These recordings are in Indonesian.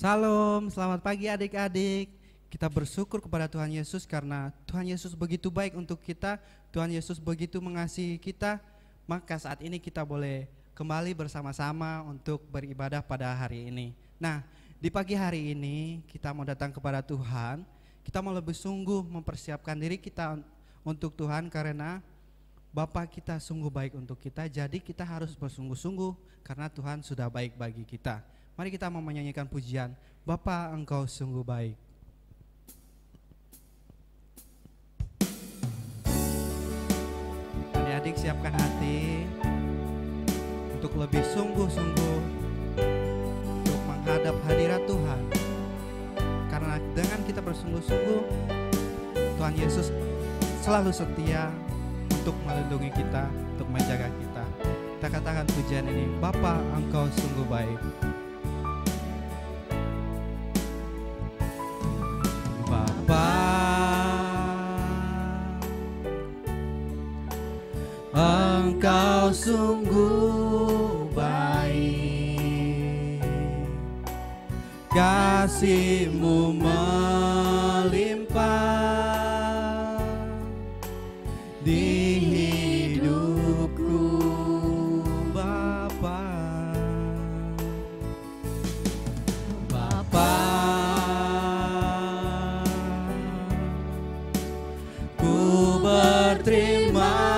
Salam, selamat pagi adik-adik. Kita bersyukur kepada Tuhan Yesus karena Tuhan Yesus begitu baik untuk kita. Tuhan Yesus begitu mengasihi kita. Maka saat ini kita boleh kembali bersama-sama untuk beribadah pada hari ini. Nah, di pagi hari ini kita mau datang kepada Tuhan. Kita mau lebih sungguh mempersiapkan diri kita untuk Tuhan karena Bapa kita sungguh baik untuk kita. Jadi kita harus bersungguh-sungguh karena Tuhan sudah baik bagi kita. Mari kita mau menyanyikan pujian, Bapa Engkau sungguh baik. Adik-adik siapkan hati untuk lebih sungguh-sungguh untuk menghadap hadirat Tuhan. Karena dengan kita bersungguh-sungguh, Tuhan Yesus selalu setia untuk melindungi kita, untuk menjaga kita. Kita katakan pujian ini, Bapa Engkau sungguh baik. Engkau sungguh baik, kasih-Mu melimpah di hidupku Bapa. Bapa, ku berterima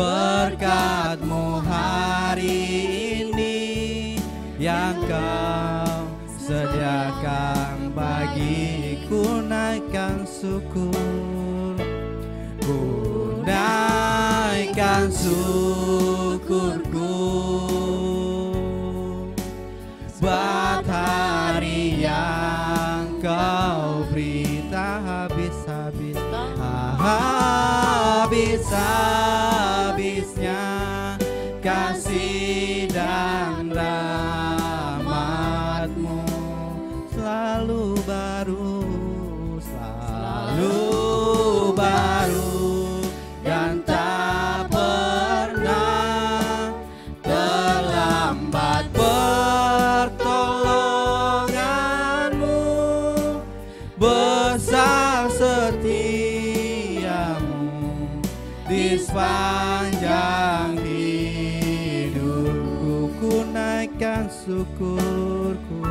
berkat-Mu hari ini yang Kau sediakan bagiku, naikkan syukur, ku naikkan syukurku buat hari yang Kau beri tak habis-habis, habis-habisnya kasih dan rahmat-Mu selalu baru, dan tak pernah terlambat pertolongan-Mu, besar setia-Mu di sepanjang hidupku. Ku naikkan syukurku,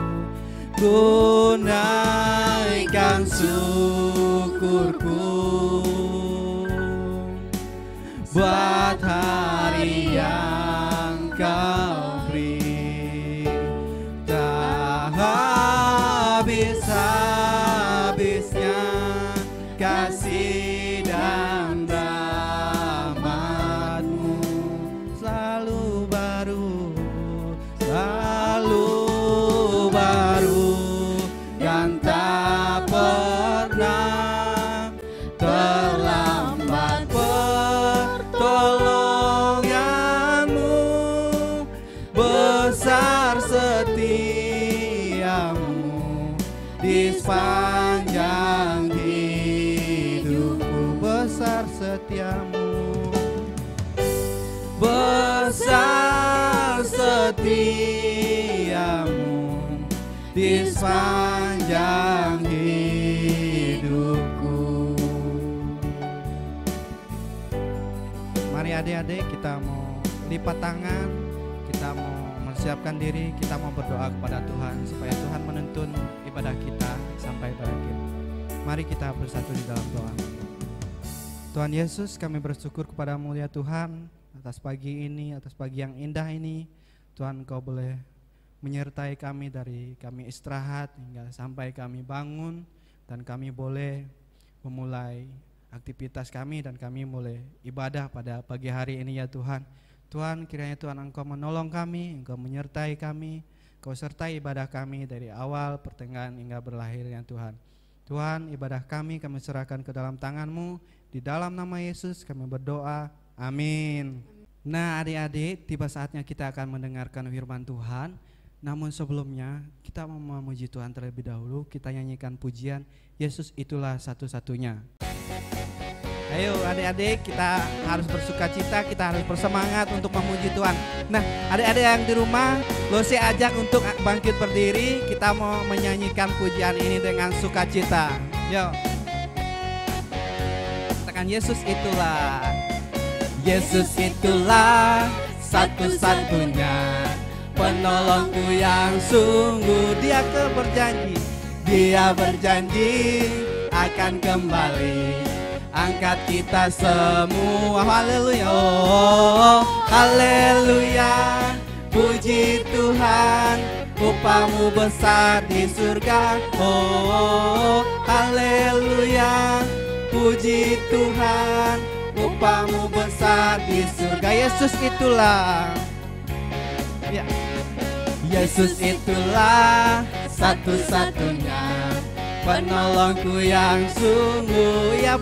ku naikkan syukurku buat hari yang Kau beri, tak habis-habisnya kasih dan rahmat-Mu selalu baru, dan tak pernah terlambat pertolongan-Mu, besar setia-Mu di sepanjang hidupku, besar setia-Mu, besar setia-Mu di sepanjang hidupku. Mari adik-adik kita mau lipat tangan, kita mau mempersiapkan diri, kita mau berdoa kepada Tuhan supaya Tuhan menuntun ibadah kita sampai berakhir. Mari kita bersatu di dalam doa. Tuhan Yesus, kami bersyukur kepada-Mu ya Tuhan atas pagi ini, atas pagi yang indah ini. Tuhan, Kau boleh menyertai kami dari kami istirahat hingga sampai kami bangun, dan kami boleh memulai aktivitas kami dan kami boleh ibadah pada pagi hari ini ya Tuhan. Tuhan, kiranya Tuhan Engkau menolong kami, Engkau menyertai kami, Kau sertai ibadah kami dari awal, pertengahan hingga berakhirnya Tuhan. Tuhan, ibadah kami serahkan ke dalam tangan-Mu, di dalam nama Yesus kami berdoa, amin. Nah adik-adik, tiba saatnya kita akan mendengarkan firman Tuhan. Namun sebelumnya kita mau memuji Tuhan terlebih dahulu. Kita nyanyikan pujian Yesus itulah satu-satunya. Ayo Ayo adik-adik, kita harus bersuka cita, kita harus bersemangat untuk memuji Tuhan. Nah, adik-adik yang di rumah, lo saya ajak untuk bangkit berdiri. Kita mau menyanyikan pujian ini dengan sukacita. Yo. Katakan Yesus itulah. Yesus itulah satu-satunya penolongku yang sungguh. Dia berjanji akan kembali angkat kita semua. Haleluya, oh, haleluya. Puji Tuhan, upahmu besar di surga. Oh, haleluya. Puji Tuhan, upahmu besar di surga. Yesus itulah, ya. Yesus itulah satu-satunya penolongku yang sungguh. Ia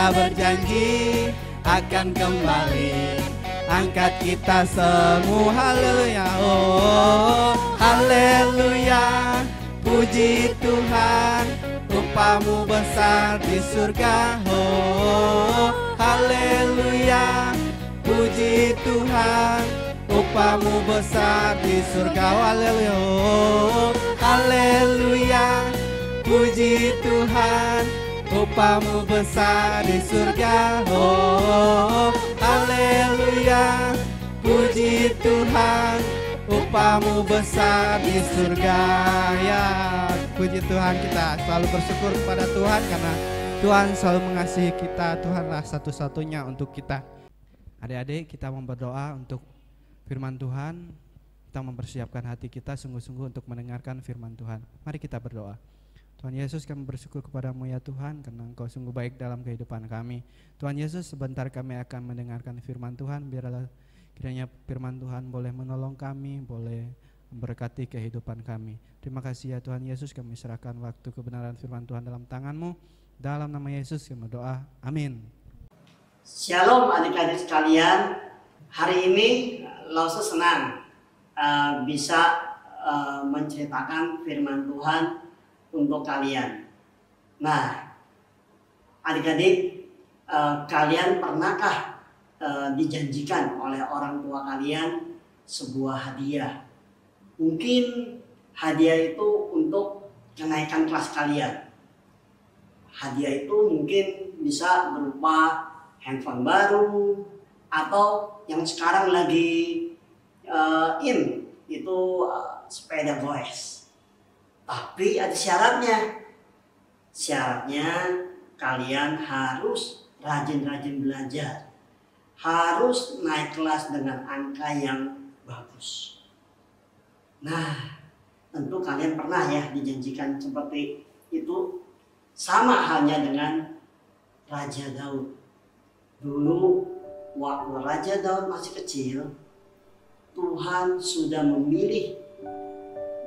berjanji akan kembali angkat kita semua. Haleluya, oh, haleluya. Puji Tuhan, upahmu besar di surga. Oh, haleluya. Puji Tuhan, upahmu besar di surga. Haleluya, oh, haleluya. Puji Tuhan, upahmu besar di surga. Oh, haleluya. Puji Tuhan, upahmu besar di surga. Ya, puji Tuhan, kita selalu bersyukur kepada Tuhan karena Tuhan selalu mengasihi kita. Tuhanlah satu-satunya untuk kita. Adik-adik, kita mau berdoa untuk firman Tuhan. Kita mempersiapkan hati kita sungguh-sungguh untuk mendengarkan firman Tuhan. Mari kita berdoa. Tuhan Yesus, kami bersyukur kepadamu ya Tuhan, karena Engkau sungguh baik dalam kehidupan kami. Tuhan Yesus, sebentar kami akan mendengarkan firman Tuhan. Biarlah kiranya firman Tuhan boleh menolong kami, boleh memberkati kehidupan kami. Terima kasih ya Tuhan Yesus, kami serahkan waktu kebenaran firman Tuhan dalam tangan-Mu. Dalam nama Yesus kami berdoa, amin. Shalom adik-adik sekalian. Hari ini Lause senang bisa menceritakan firman Tuhan untuk kalian. Nah, adik-adik, kalian pernahkah dijanjikan oleh orang tua kalian sebuah hadiah? Mungkin hadiah itu untuk kenaikan kelas kalian. Hadiah itu mungkin bisa berupa handphone baru, atau yang sekarang lagi itu sepeda goes. Tapi ada syaratnya. Syaratnya kalian harus rajin-rajin belajar. Harus naik kelas dengan angka yang bagus. Nah, tentu kalian pernah ya dijanjikan seperti itu. Sama halnya dengan Raja Daud. Dulu waktu Raja Daud masih kecil, Tuhan sudah memilih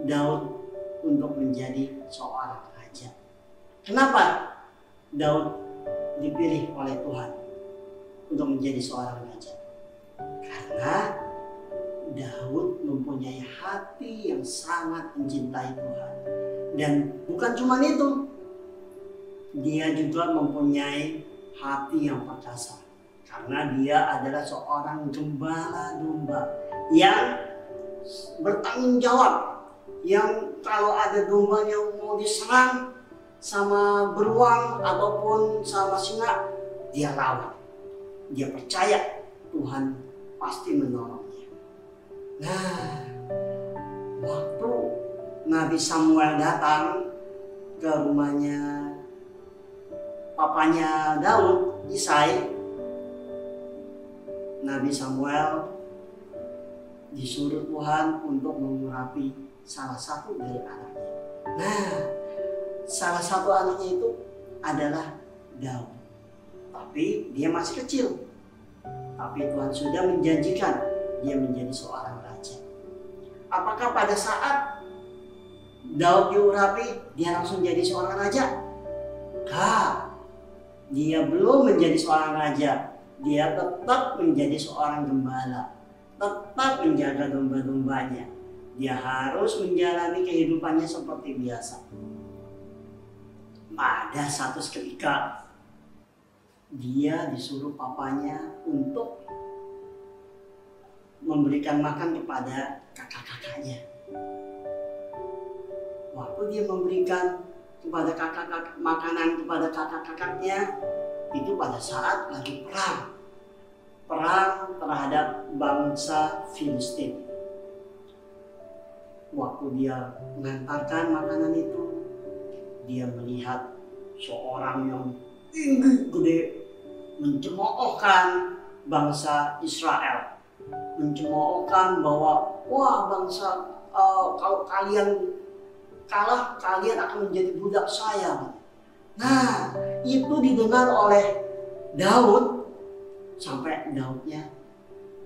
Daud untuk menjadi seorang raja. Kenapa Daud dipilih oleh Tuhan untuk menjadi seorang raja? Karena Daud mempunyai hati yang sangat mencintai Tuhan. Dan bukan cuma itu, dia juga mempunyai hati yang perkasa. Karena dia adalah seorang gembala domba yang bertanggung jawab. Yang kalau ada domba yang mau diserang sama beruang ataupun sama singa, dia lawan. Dia percaya Tuhan pasti menolongnya. Nah, waktu Nabi Samuel datang ke rumahnya papanya Daud, Isai, Nabi Samuel disuruh Tuhan untuk mengurapi salah satu dari anaknya. Nah, salah satu anaknya itu adalah Daud. Tapi dia masih kecil. Tapi Tuhan sudah menjanjikan dia menjadi seorang raja. Apakah pada saat Daud diurapi, dia langsung jadi seorang raja? Enggak. Dia belum menjadi seorang raja. Dia tetap menjadi seorang gembala. Tetap menjaga domba-dombanya. Dia harus menjalani kehidupannya seperti biasa. Pada satu ketika dia disuruh papanya untuk memberikan makan kepada kakak-kakaknya. Waktu dia memberikan kepada makanan kepada kakak-kakaknya, itu pada saat lagi perang terhadap bangsa Filistin. Waktu dia mengantarkan makanan itu, dia melihat seorang yang tinggi gede mencemoohkan bangsa Israel, mencemoohkan bahwa wah bangsa kalau kalian kalah, kalian akan menjadi budak saya. Nah, itu didengar oleh Daud, sampai Daudnya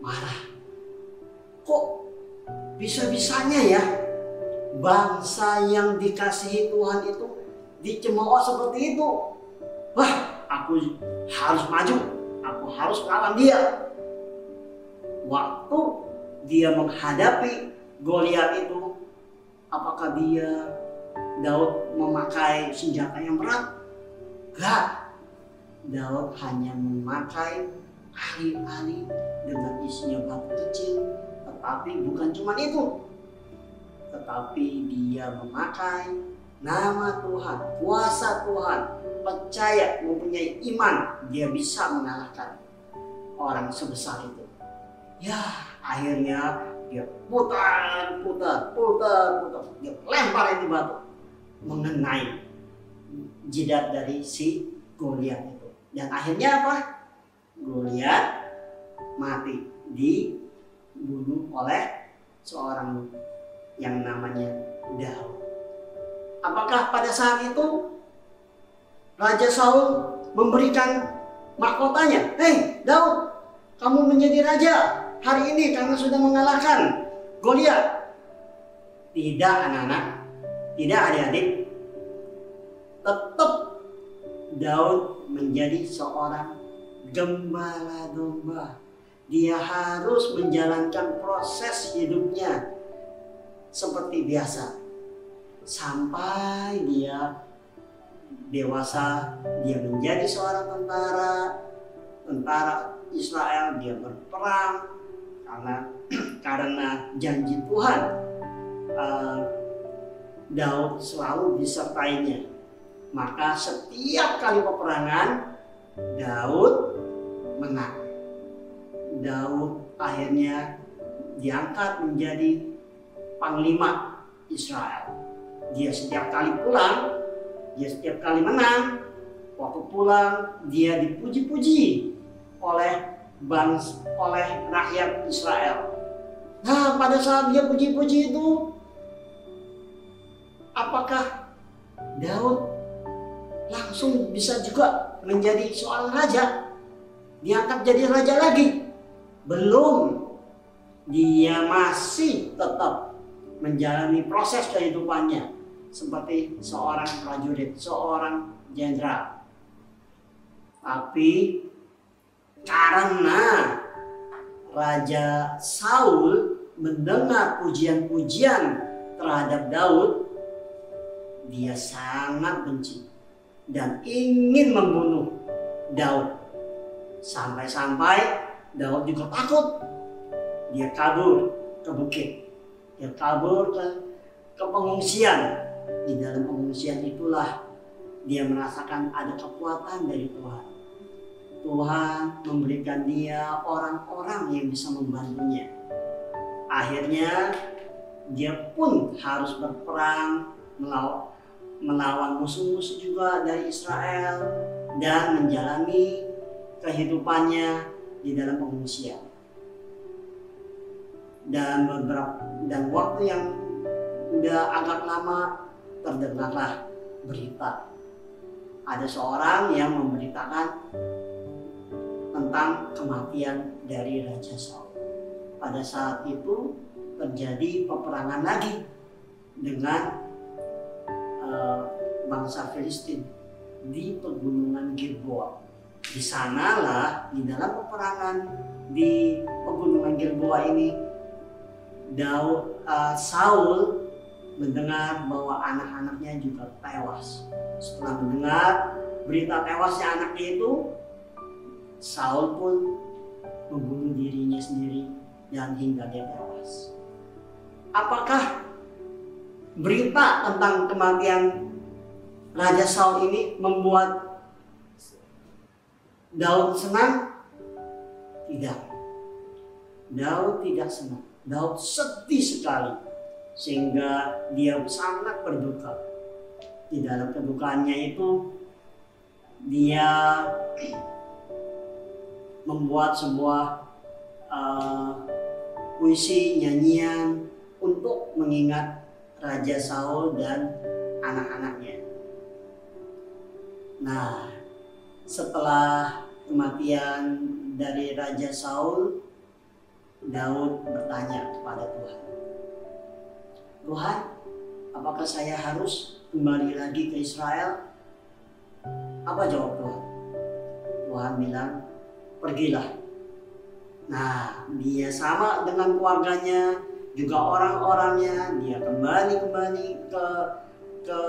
marah. Kok bisa-bisanya ya bangsa yang dikasihi Tuhan itu dicemooh seperti itu? Wah, aku harus maju, aku harus lawan dia. Waktu dia menghadapi Goliat itu, apakah Daud memakai senjata yang berat? Enggak. Daud hanya memakai ali-ali dengan isinya batu kecil. Tetapi bukan cuma itu. Tetapi dia memakai nama Tuhan, kuasa Tuhan, percaya, mempunyai iman, dia bisa mengalahkan orang sebesar itu. Ya, akhirnya dia putar, dia lempar itu batu mengenai jidat dari si Goliat itu. Dan akhirnya apa? Goliat mati, dibunuh oleh seorang yang namanya Daud. Apakah pada saat itu Raja Saul memberikan mahkotanya? Hei Daud, kamu menjadi raja hari ini karena sudah mengalahkan Goliat. Tidak anak-anak, tidak adik-adik. Tetap Daud menjadi seorang gembala domba. Dia harus menjalankan proses hidupnya seperti biasa. Sampai dia dewasa, dia menjadi seorang tentara Israel. Dia berperang karena janji Tuhan. Daud selalu disertainya. Maka setiap kali peperangan Daud menang. Daud akhirnya diangkat menjadi panglima Israel. Dia setiap kali pulang, dia setiap kali menang, waktu pulang dia dipuji-puji oleh rakyat Israel. Nah, pada saat dia puji-puji itu, apakah Daud langsung bisa juga menjadi seorang raja? Diangkat jadi raja lagi? Belum. Dia masih tetap menjalani proses kehidupannya seperti seorang prajurit, seorang jenderal. Tapi karena Raja Saul mendengar pujian-pujian terhadap Daud, dia sangat benci dan ingin membunuh Daud. Sampai-sampai Daud juga takut. Dia kabur ke bukit. Dia kabur ke pengungsian. Di dalam pengungsian itulah dia merasakan ada kekuatan dari Tuhan. Tuhan memberikan dia orang-orang yang bisa membantunya. Akhirnya dia pun harus berperang melawan musuh-musuh juga dari Israel dan menjalani kehidupannya di dalam pengungsian. Dan waktu yang udah agak lama terdengarlah berita. Ada seorang yang memberitakan tentang kematian dari Raja Saul. Pada saat itu terjadi peperangan lagi dengan bangsa Filistin di pegunungan Gilboa. Di sanalah, di dalam peperangan di pegunungan Gilboa ini, Saul mendengar bahwa anak-anaknya juga tewas. Setelah mendengar berita tewasnya anaknya itu, Saul pun membunuh dirinya sendiri dan hingga dia tewas. Apakah berita tentang kematian Raja Saul ini membuat Daud senang? Tidak. Daud tidak senang. Daud sedih sekali sehingga dia sangat berduka. Di dalam kedukaannya itu dia membuat sebuah puisi, nyanyian untuk mengingat Raja Saul dan anak-anaknya. Nah, setelah kematian dari Raja Saul, Daud bertanya kepada Tuhan, Tuhan, apakah saya harus kembali lagi ke Israel? Apa jawab Tuhan? Tuhan bilang, pergilah. Nah, dia sama dengan keluarganya, juga orang-orangnya, dia kembali ke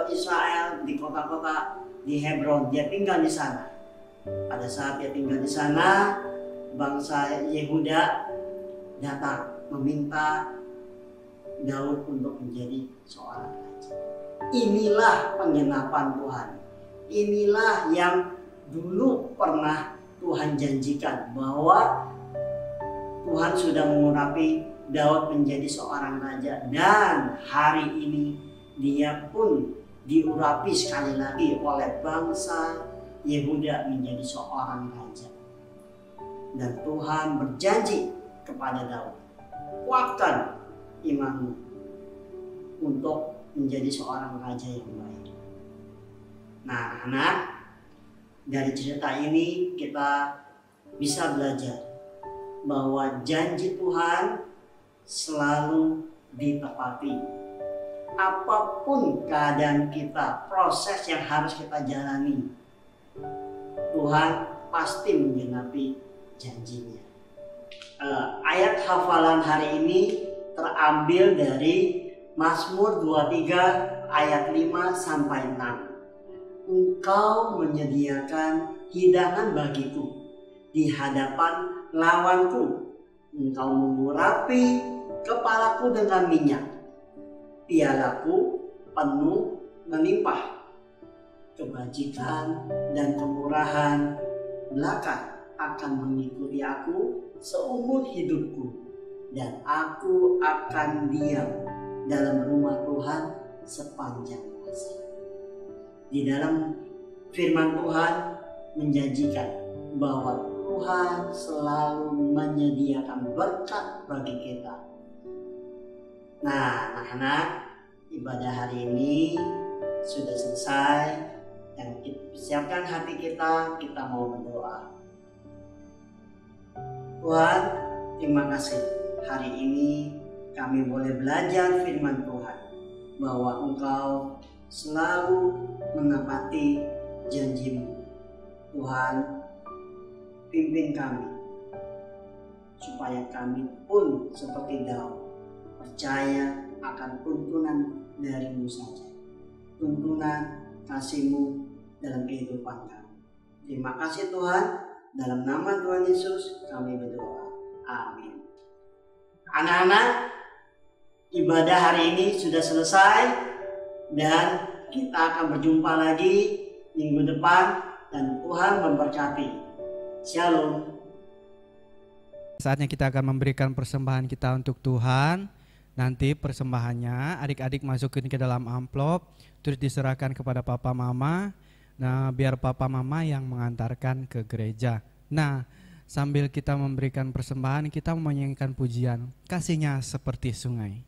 Israel, di kota-kota di Hebron. Dia tinggal di sana. Pada saat dia tinggal di sana, bangsa Yehuda datang meminta Daud untuk menjadi seorang raja. Inilah penggenapan Tuhan. Inilah yang dulu pernah Tuhan janjikan, bahwa Tuhan sudah mengurapi Daud menjadi seorang raja, dan hari ini dia pun diurapi sekali lagi oleh bangsa Yehuda menjadi seorang raja. Dan Tuhan berjanji kepada Daud, kuatkan imanmu untuk menjadi seorang raja yang baik. Nah, anak, dari cerita ini kita bisa belajar bahwa janji Tuhan selalu ditepati. Apapun keadaan kita, proses yang harus kita jalani, Tuhan pasti menggenapi janjinya. Ayat hafalan hari ini terambil dari Mazmur 23 ayat 5 sampai 6. Engkau menyediakan hidangan bagiku di hadapan lawanku. Engkau mengurapi kepalaku dengan minyak. Pialaku penuh melimpah. Kebajikan dan kemurahan belaka akan mengikuti aku seumur hidupku, dan aku akan diam dalam rumah Tuhan sepanjang masa. Di dalam firman Tuhan menjanjikan bahwa Tuhan selalu menyediakan berkat bagi kita. Nah, anak-anak, ibadah hari ini sudah selesai, dan siapkan hati kita mau berdoa. Tuhan, terima kasih hari ini kami boleh belajar firman Tuhan, bahwa Engkau selalu menepati janji-Mu. Tuhan, pimpin kami supaya kami pun seperti Daud percaya akan tuntunan dari-Mu saja, tuntunan kasih-Mu dalam kehidupan kami. Terima kasih Tuhan, dalam nama Tuhan Yesus kami berdoa. Amin. Anak-anak, ibadah hari ini sudah selesai, dan kita akan berjumpa lagi minggu depan, dan Tuhan memberkati. Shalom. Saatnya kita akan memberikan persembahan kita untuk Tuhan. Nanti persembahannya adik-adik masukin ke dalam amplop, terus diserahkan kepada papa mama. Nah, biar papa mama yang mengantarkan ke gereja. Nah, sambil kita memberikan persembahan, kita menyanyikan pujian Kasihnya Seperti Sungai.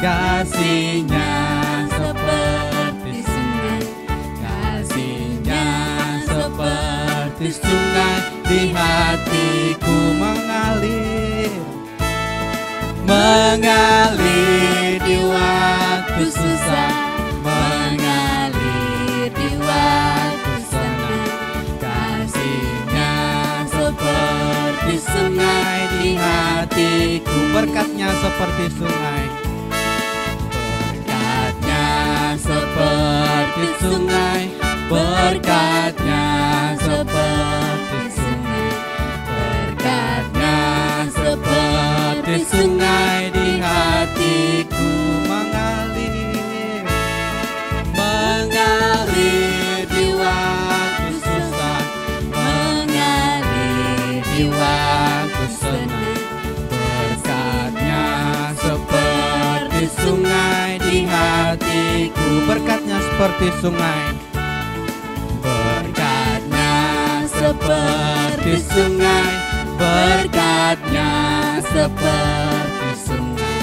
Kasihnya seperti sungai, kasihnya seperti sungai, di hatiku mengalir, mengalir di berkatnya seperti sungai. Berkatnya seperti sungai, berkatnya seperti sungai, berkatnya seperti sungai di hatiku, Mengalir, mengalir di waktu susah, mengalir di waktu senang. Berkatnya seperti sungai di hatiku, berkatnya seperti sungai. berkatnya seperti sungai, berkatnya seperti sungai,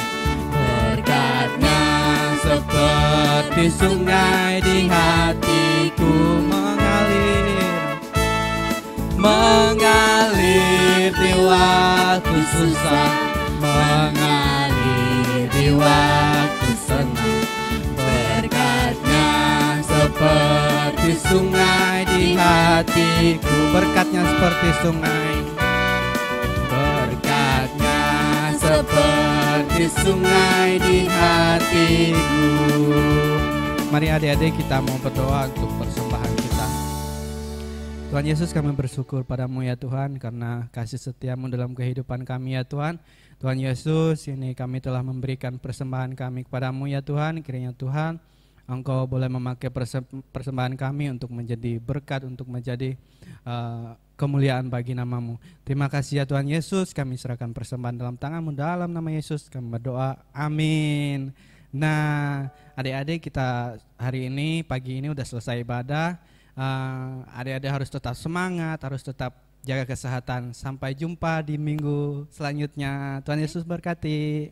berkatnya seperti sungai di hatiku, mengalir di waktu susah, mengalir di waktu senang. Berkatnya seperti sungai di hatiku, Berkatnya seperti sungai. berkatnya seperti sungai di hatiku. Mari adik-adik kita mau berdoa untuk persembahan kita. Tuhan Yesus, kami bersyukur padamu ya Tuhan, karena kasih setiamu dalam kehidupan kami ya Tuhan. Tuhan Yesus, ini kami telah memberikan persembahan kami kepadamu ya Tuhan. Kiranya Tuhan, Engkau boleh memakai persembahan kami untuk menjadi berkat, untuk menjadi kemuliaan bagi namamu. Terima kasih ya Tuhan Yesus, kami serahkan persembahan dalam tanganmu, dalam nama Yesus kami berdoa, amin. Nah adik-adik, kita hari ini, pagi ini udah selesai ibadah. Adik-adik harus tetap semangat, harus tetap jaga kesehatan. Sampai jumpa di minggu selanjutnya. Tuhan Yesus berkati.